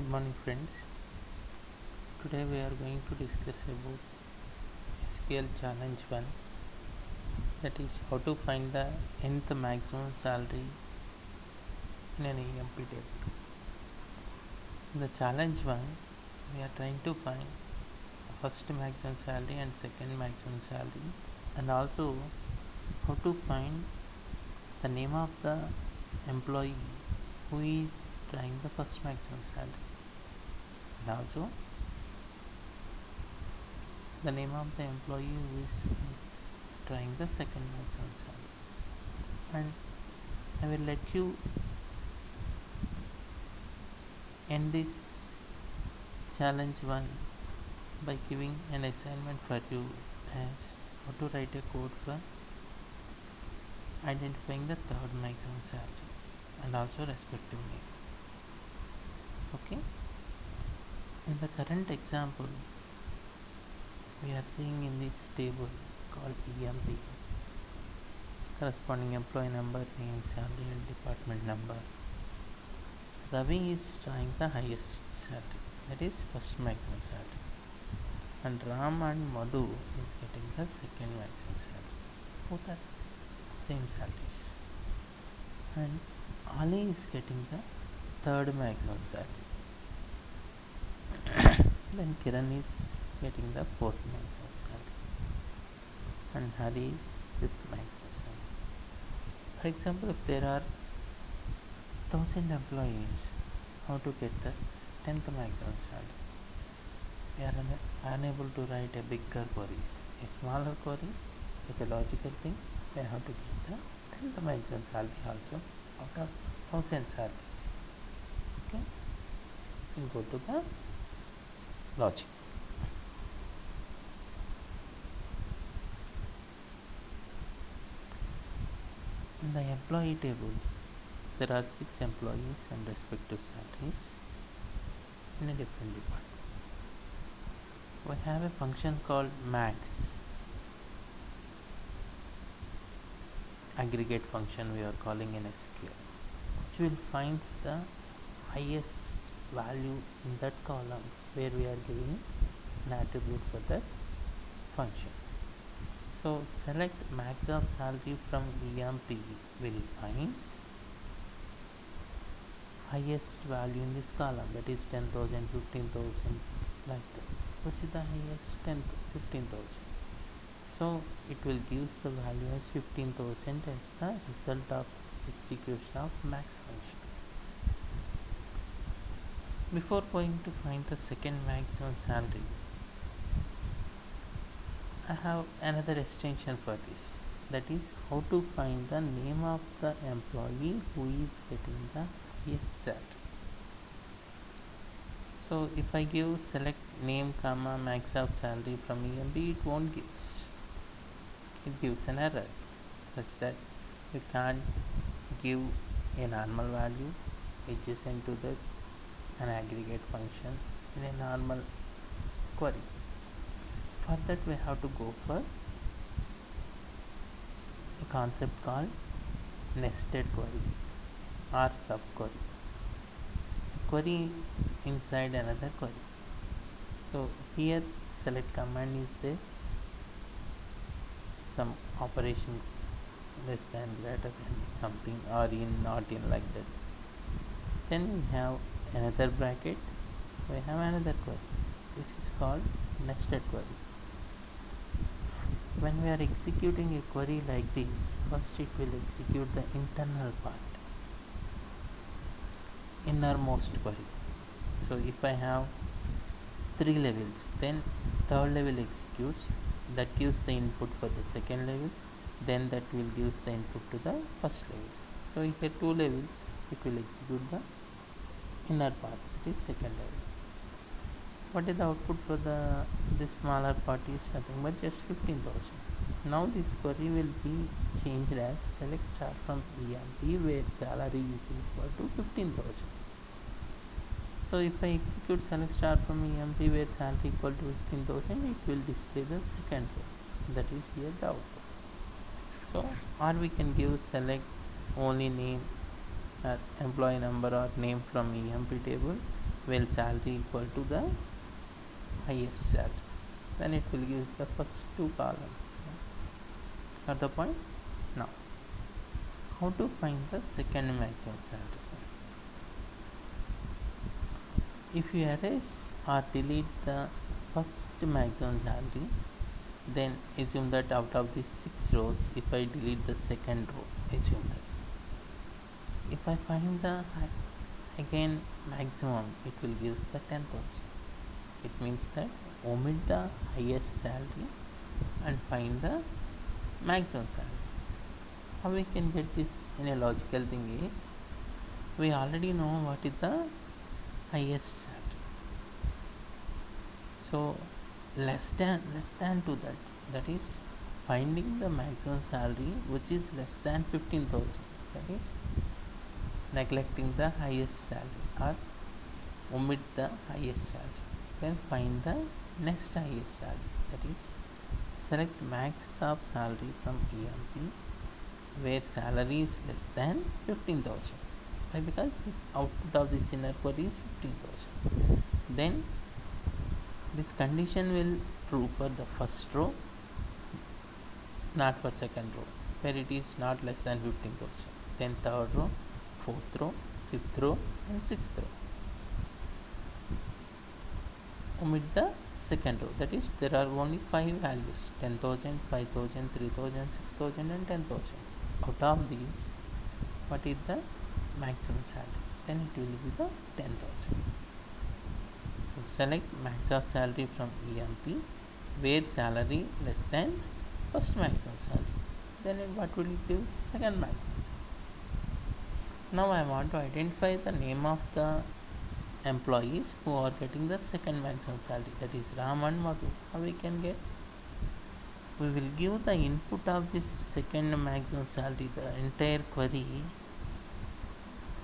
Good morning, friends. Today we are going to discuss about SQL challenge 1, that is how to find the nth maximum salary in an EMP table. In the challenge 1, we are trying to find first maximum salary and second maximum salary, and also how to find the name of the employee who is trying the first maximum salary, and also the name of the employee who is trying the second maximum salary. And I will let you end this challenge 1 by giving an assignment for you as how to write a code for identifying the third maximum salary and also respective name. Okay, in the current example we are seeing in this table called EMP, corresponding employee number, name, salary and department number. Ravi is trying the highest salary, that is first maximum salary, and Ram and Madhu is getting the second maximum salary. Both are same salaries, and Ali is getting the third maximum salary. Then Kiran is getting the fourth maximum salary, and Hari is fifth maximum salary. For example, if there are 1000 employees, how to get the 10th maximum salary? We are unable to write a bigger queries. A smaller query with a logical thing, we have to get the 10th maximum salary also out of 1000 salaries. Okay, we go to the logic. In the employee table, there are 6 employees and respective salaries in a different department. We have a function called max, aggregate function we are calling in SQL, which will find the highest value in that column where we are giving an attribute for that function. So select max of salary from EMP will find highest value in this column, that is 10,000, 15,000, like that. Which is the highest? 15,000. So it will give the value as 15,000 as the result of this execution of max function. Before going to find the second maximum salary, I have another extension for this, that is how to find the name of the employee who is getting the highest salary. So if I give select name comma max of salary from EMP, it won't give. It gives an error such that you can't give a normal value adjacent to that an aggregate function in a normal query. For that we have to go for a concept called nested query or subquery, a query inside another query. So here select command is there, some operation less than, greater than, something, or in, not in, like that. Then we have another bracket, we have another query. This is called nested query. When we are executing a query like this, first it will execute the internal part, innermost query. So if I have 3 levels, then third level executes, that gives the input for the second level, then that will give the input to the first level. So here 2 levels, it will execute the inner part, that is second level. What is the output for this smaller part is nothing but just 15,000. Now this query will be changed as select star from EMP where salary is equal to 15,000. So if I execute select star from EMP where salary equal to 15,000, it will display the second row, that is here the output. So or we can give select only name or employee number or name from EMP table will salary equal to the highest salary. Then it will give the first two columns. Got the point? Now, how to find the second maximum salary? If you erase or delete the first maximum salary, then assume that out of these 6 rows, if I delete the second row, assume that if I find the again maximum, it will give the 10,000. It means that omit the highest salary and find the maximum salary. How we can get this in a logical thing is, we already know what is the highest salary. So less than to that is finding the maximum salary which is less than 15,000, that is neglecting the highest salary or omit the highest salary. Then find the next highest salary, that is select max of salary from EMP where salary is less than 15,000. Why? Because this output of this inner query is 15,000. Then this condition will true for the first row, not for second row, where it is not less than 15,000. Then third row, fourth row, fifth row, and sixth row. Omit the second row, that is there are only 5 values: 10,000, 5,000, 3,000, 6,000, and 10,000. Out of these, what is the maximum salary? Then it will be the 10,000. So select max of salary from EMP where salary less than first maximum salary. Then what will it give? Second maximum salary. Now I want to identify the name of the employees who are getting the second maximum salary, that is Ram and Madhu. How we can get? We will give the input of this second maximum salary, the entire query,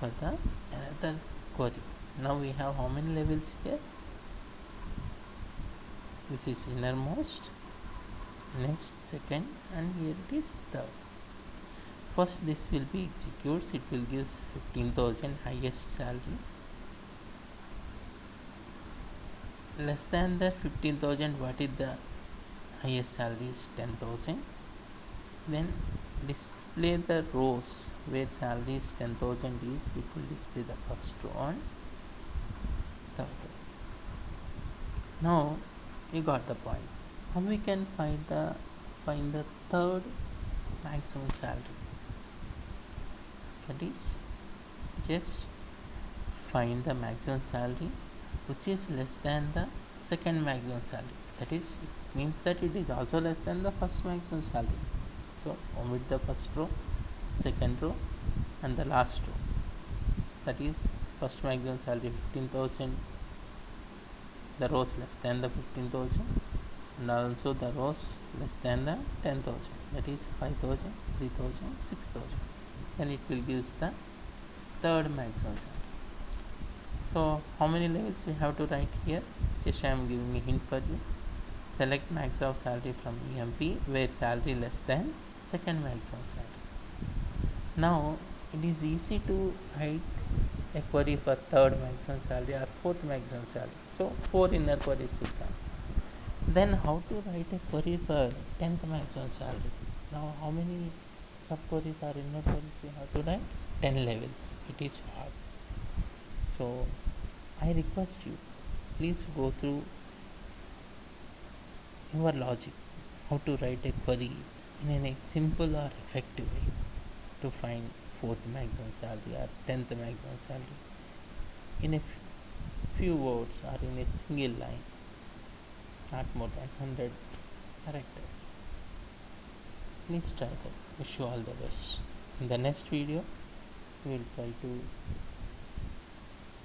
for the another query. Now we have how many levels here? This is innermost, next, second, and here it is third. First this will be executes, it will give 15,000 highest salary. Less than the 15,000, what is the highest salary? Is 10,000. Then display the rows where salary is 10,000 is, it will display the first row and third row. Now you got the point. How we can find the third maximum salary? That is, just find the maximum salary which is less than the second maximum salary. That is, it means that it is also less than the first maximum salary. So omit the first row, second row, and the last row. That is, first maximum salary 15,000, the rows less than the 15,000, and also the rows less than the 10,000. That is 5,000, 3,000, 6,000. Then it will give the third maximum salary. So how many levels we have to write here? Just I am giving a hint for you. Select max of salary from EMP where salary less than second maximum salary. Now it is easy to write a query for third maximum salary or fourth maximum salary. So 4 inner queries will come. Then how to write a query for 10th maximum salary? Now how many sub queries or inner queries we have to write? 10 levels. It is hard. So I request you, please go through your logic, how to write a query in a simple or effective way to find 4th maximum salary or 10th maximum salary in a few words or in a single line, not more than 100 characters. Please try that. Wish you all the best. In the next video, we will try to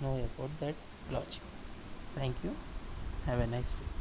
know about that logic. Thank you. Have a nice day.